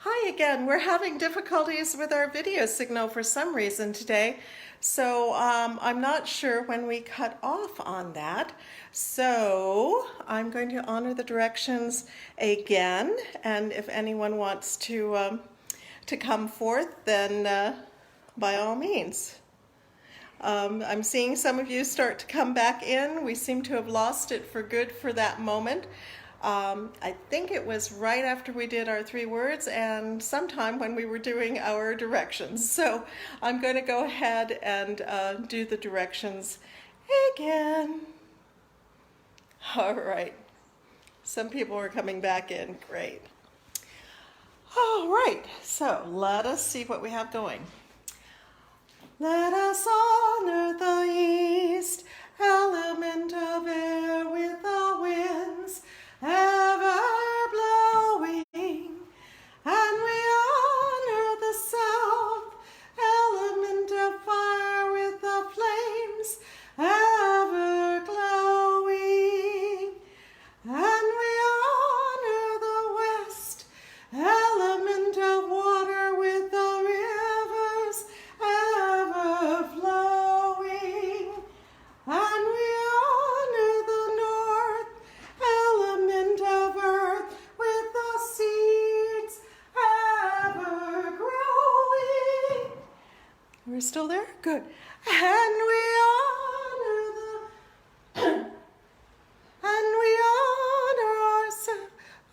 Hi again. We're having difficulties with our video signal for some reason today. So I'm not sure when we cut off on that. So I'm going to honor the directions again. And if anyone wants to come forth, then by all means. I'm seeing some of you start to come back in. We seem to have lost it for good for that moment. I think it was right after we did our 3 words and sometime when we were doing our directions. So I'm going to go ahead and do the directions again. All right. Some people are coming back in. Great. All right. So let us see what we have going. Let us honor the east, element of air with the winds ever blowing, and we honor the south, element of fire with the flames ever glowing, and we honor the west, element of water with the rivers ever flowing, and we honor the north, element of earth with the seeds ever growing. We're still there? Good. And we honor our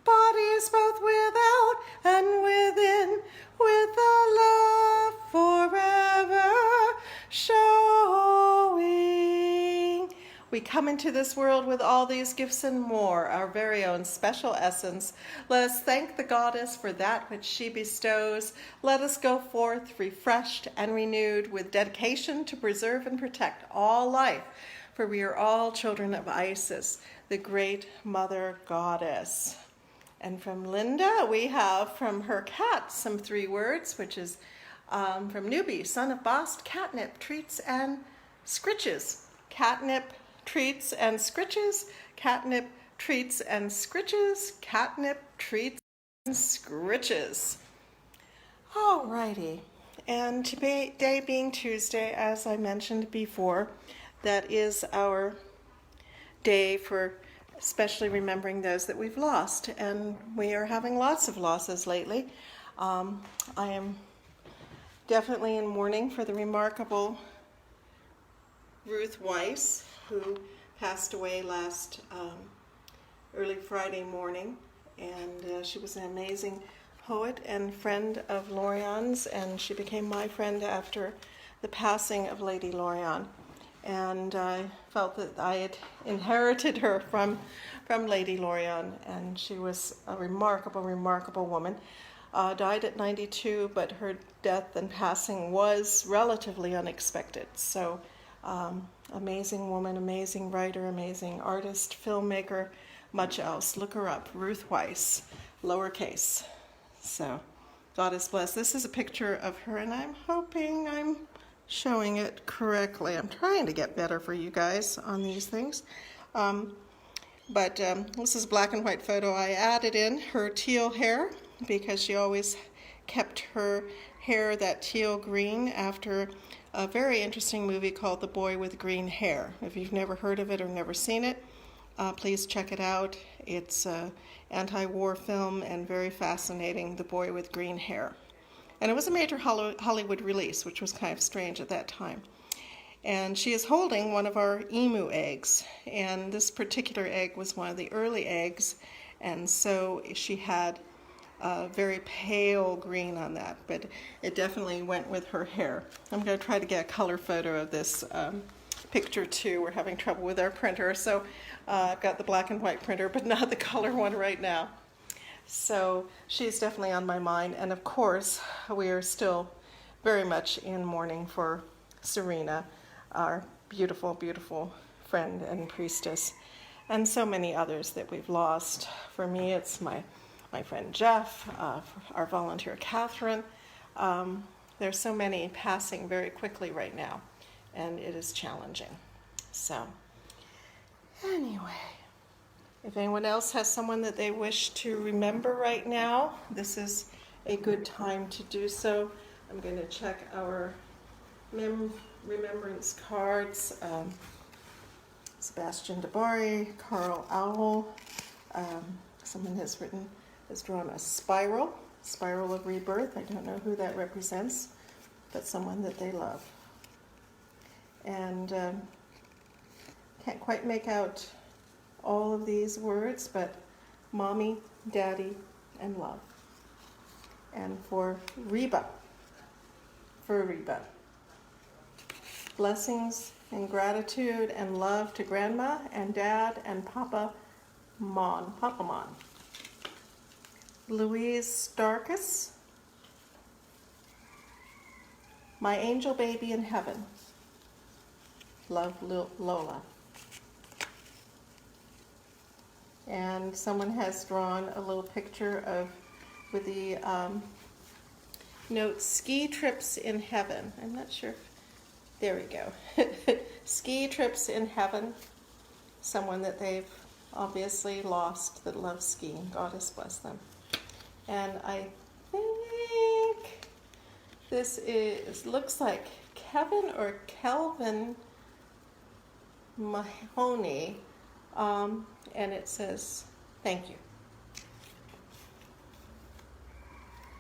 bodies both without and within with a love forever showing. We come into this world with all these gifts and more, our very own special essence. Let us thank the goddess for that which she bestows. Let us go forth refreshed and renewed with dedication to preserve and protect all life, for we are all children of Isis, the great mother goddess. And from Linda, we have from her cat some 3 words, which is from Newbie, son of Bast, catnip, treats, and scritches. Catnip, treats, and scritches. Catnip, treats, and scritches. Catnip, treats, and scritches. Alrighty. And today being Tuesday, as I mentioned before, that is our day for especially remembering those that we've lost. And we are having lots of losses lately. I am definitely in mourning for the remarkable Ruth Weiss, who passed away last early Friday morning. And she was an amazing poet and friend of Lorian's, and she became my friend after the passing of Lady Lorian. And I felt that I had inherited her from Lady Lorian, and she was a remarkable, remarkable woman. Died at 92, but her death and passing was relatively unexpected. So amazing woman, amazing writer, amazing artist, filmmaker, much else. Look her up, Ruth Weiss, lowercase. So God is blessed. This is a picture of her, and I'm hoping I'm showing it correctly. I'm trying to get better for you guys on these things. But this is a black and white photo. I added in her teal hair because she always kept her hair that teal green after a very interesting movie called The Boy with Green Hair. If you've never heard of it or never seen it, please check it out. It's an anti-war film and very fascinating, The Boy with Green Hair. And it was a major Hollywood release, which was kind of strange at that time. And she is holding one of our emu eggs. And this particular egg was one of the early eggs. And so she had a very pale green on that. But it definitely went with her hair. I'm going to try to get a color photo of this picture too. We're having trouble with our printer. So I've got the black and white printer, but not the color one right now. So she's definitely on my mind. And of course, we are still very much in mourning for Serena, our beautiful, beautiful friend and priestess, and so many others that we've lost. For me, it's my friend Jeff, our volunteer Catherine. There's so many passing very quickly right now, and it is challenging. So anyway, if anyone else has someone that they wish to remember right now, this is a good time to do so. I'm going to check our remembrance cards. Sebastian DeBari, Carl Owl. Someone has drawn a spiral of rebirth. I don't know who that represents, but someone that they love. And can't quite make out all of these words, but mommy, daddy, and love. And for Reba, blessings and gratitude and love to Grandma and Dad and Papa Mon. Louise Starkus, my angel baby in heaven. Love, Lola. And someone has drawn a little picture with the note, ski trips in heaven. I'm not sure. There we go. Ski trips in heaven. Someone that they've obviously lost that loves skiing. Goddess bless them. And I think this looks like Kevin or Kelvin Mahoney. And it says, thank you.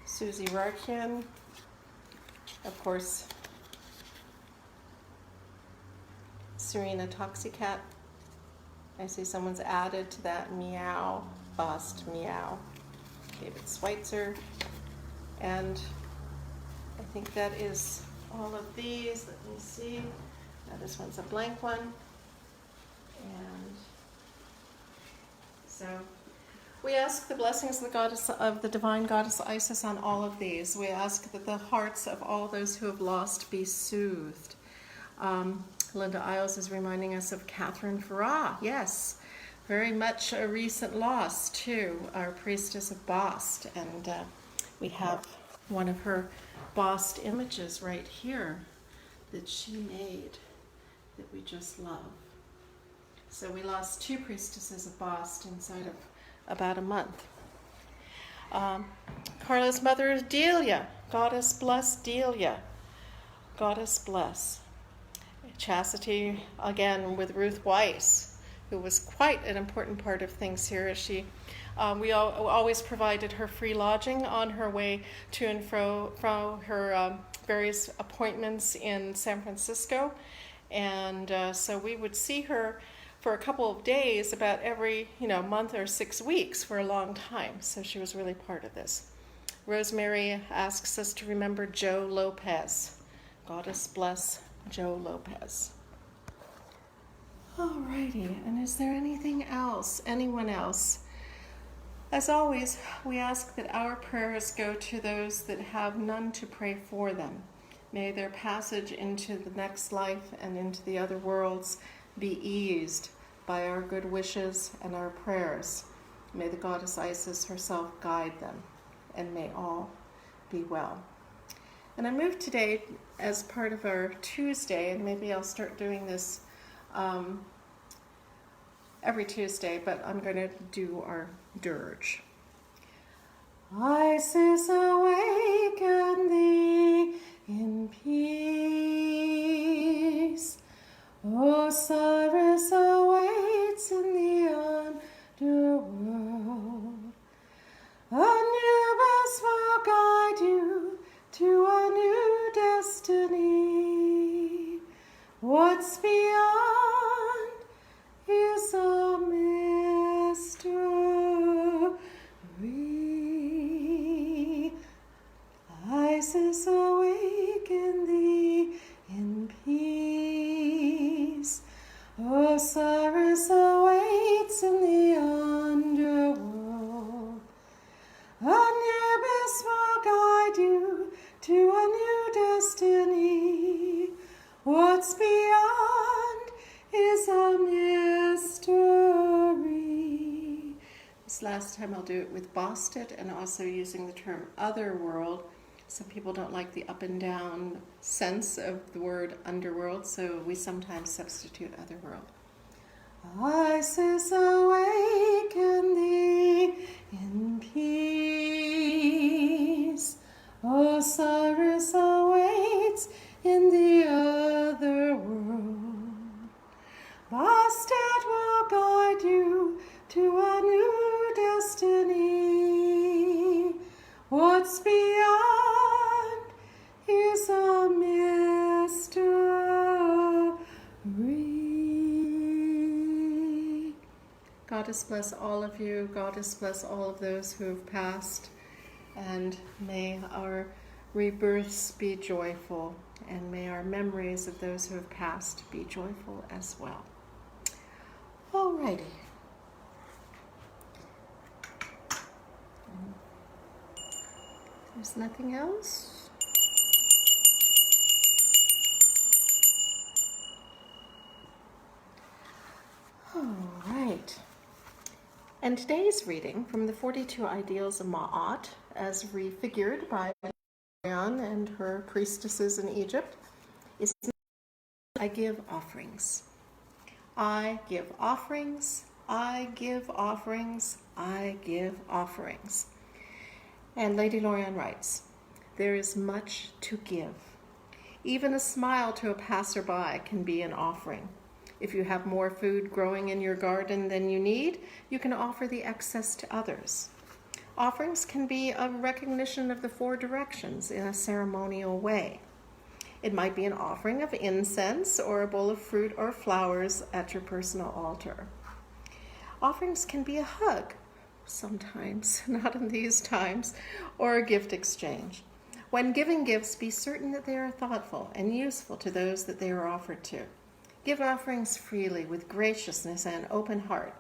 Susie Rarkian, of course, Serena Toxicat. I see someone's added to that. Meow, bust, meow. David Schweitzer. And I think that is all of these. Let me see. Now this one's a blank one. And so we ask the blessings of the divine goddess Isis on all of these. We ask that the hearts of all those who have lost be soothed. Linda Isles is reminding us of Catherine Farah. Yes, very much a recent loss too, our priestess of Bast. And we have one of her Bast images right here that she made that we just love. So we lost 2 priestesses of Bast inside of about a month. Carla's mother is Delia. Goddess bless Delia. Goddess bless. Chastity, again, with Ruth Weiss, who was quite an important part of things here. We always provided her free lodging on her way to and from her various appointments in San Francisco. And so we would see her for a couple of days about every month or 6 weeks for a long time. So she was really part of this. Rosemary asks us to remember Joe Lopez. Goddess bless Joe Lopez. Alrighty, and is there anything else? Anyone else? As always, we ask that our prayers go to those that have none to pray for them. May their passage into the next life and into the other worlds be eased by our good wishes and our prayers. May the goddess Isis herself guide them, and may all be well. And I moved today as part of our Tuesday, and maybe I'll start doing this every Tuesday, but I'm going to do our dirge. Isis, awaken thee in peace. Osiris awaits in the underworld. Anubis will guide you to a new destiny. What's beyond is a mystery. Isis, awaken thee in peace. Osiris awaits in the underworld. Anubis will guide you to a new destiny. What's beyond is a mystery. This last time I'll do it with Bosted and also using the term otherworld. Some people don't like the up and down sense of the word underworld, so we sometimes substitute otherworld. Isis, awaken thee in peace. what's beyond is a mystery. Goddess bless all of you. Goddess bless all of those who have passed. And may our rebirths be joyful. And may our memories of those who have passed be joyful as well. Alrighty. There's nothing else. All right. And today's reading from the 42 Ideals of Ma'at, as refigured by Marianne and her priestesses in Egypt, is I give offerings. I give offerings. I give offerings. I give offerings. And Lady Lorianne writes, there is much to give. Even a smile to a passerby can be an offering. If you have more food growing in your garden than you need, you can offer the excess to others. Offerings can be a recognition of the four directions in a ceremonial way. It might be an offering of incense or a bowl of fruit or flowers at your personal altar. Offerings can be a hug, sometimes, not in these times, or a gift exchange. When giving gifts, be certain that they are thoughtful and useful to those that they are offered to. Give offerings freely with graciousness and open heart.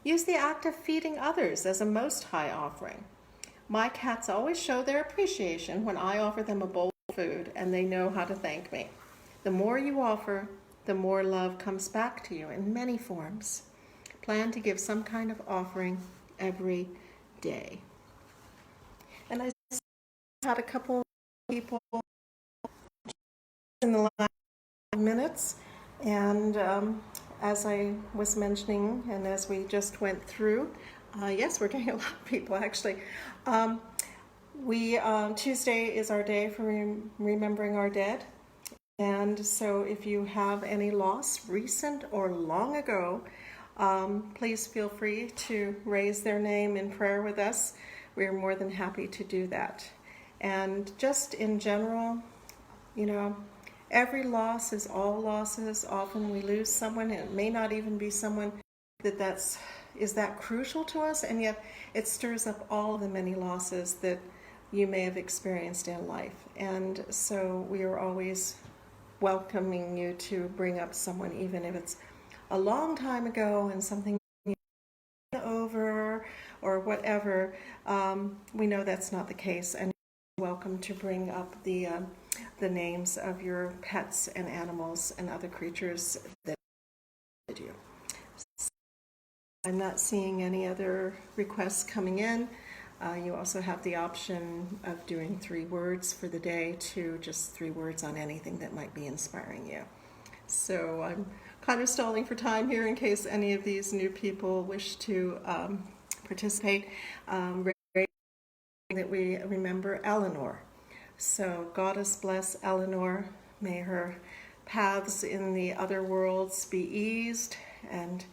Use the act of feeding others as a most high offering. My cats always show their appreciation when I offer them a bowl of food, and they know how to thank me. The more you offer, the more love comes back to you in many forms. Plan to give some kind of offering every day. And I had a couple of people in the last minutes, and as I was mentioning, and as we just went through, yes, we're getting a lot of people actually. Tuesday is our day for remembering our dead, and so if you have any loss, recent or long ago, please feel free to raise their name in prayer with us. We're more than happy to do that. And just in general, every loss is all losses. Often we lose someone, and it may not even be someone is that crucial to us, and yet it stirs up all the many losses that you may have experienced in life. And so we are always welcoming you to bring up someone, even if it's a long time ago and something over or whatever. We know that's not the case, and you're welcome to bring up the names of your pets and animals and other creatures that did you. I'm not seeing any other requests coming in. You also have the option of doing 3 words for the day, to just 3 words on anything that might be inspiring you. So I'm kind of stalling for time here in case any of these new people wish to participate. That we remember Eleanor. So Goddess bless Eleanor. May her paths in the other worlds be eased, and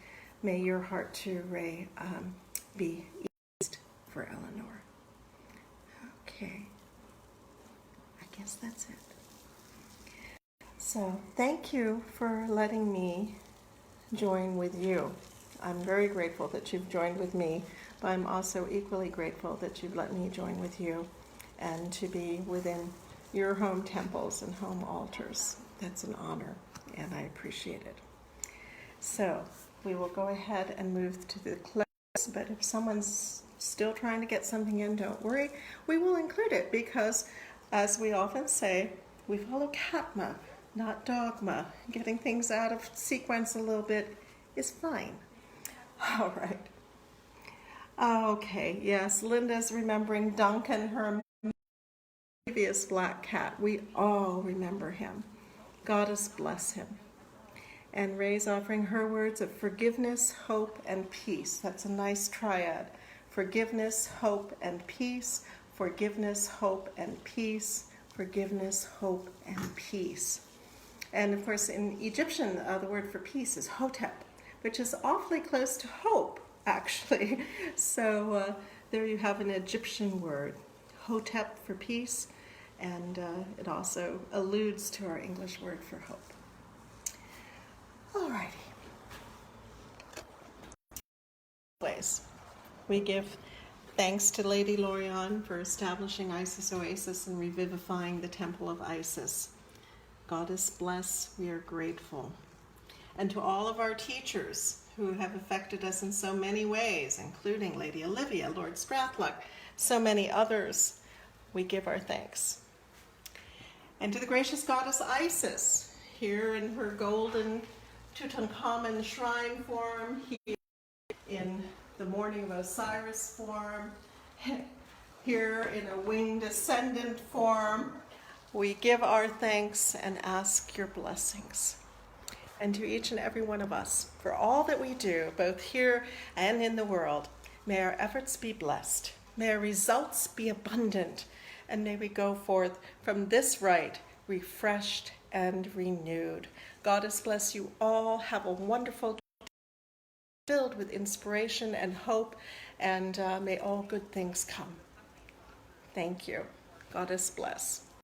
may your heart too, Ray, be eased for Eleanor. Okay. I guess that's it. So thank you for letting me join with you. I'm very grateful that you've joined with me, but I'm also equally grateful that you've let me join with you and to be within your home temples and home altars. That's an honor, and I appreciate it. So we will go ahead and move to the close, but if someone's still trying to get something in, don't worry. We will include it because, as we often say, we follow Katma, not dogma. Getting things out of sequence a little bit is fine. All right. Okay, yes, Linda's remembering Duncan, her previous black cat. We all remember him. Goddess bless him. And Ray's offering her words of forgiveness, hope, and peace. That's a nice triad. Forgiveness, hope, and peace. Forgiveness, hope, and peace. Forgiveness, hope, and peace. And of course, in Egyptian, the word for peace is hotep, which is awfully close to hope, actually. So there you have an Egyptian word, Hotep for peace, and it also alludes to our English word for hope. Alrighty. Ways. We give thanks to Lady Lorion for establishing Isis Oasis and revivifying the Temple of Isis. Goddess bless, we are grateful. And to all of our teachers who have affected us in so many ways, including Lady Olivia, Lord Strathluck, so many others, we give our thanks. And to the gracious goddess Isis, here in her golden Tutankhamun shrine form, here in the Morning of Osiris form, here in a winged ascendant form, we give our thanks and ask your blessings. And to each and every one of us, for all that we do, both here and in the world, may our efforts be blessed, may our results be abundant, and may we go forth from this rite refreshed and renewed. Goddess bless you all. Have a wonderful day filled with inspiration and hope, and may all good things come. Thank you. Goddess bless.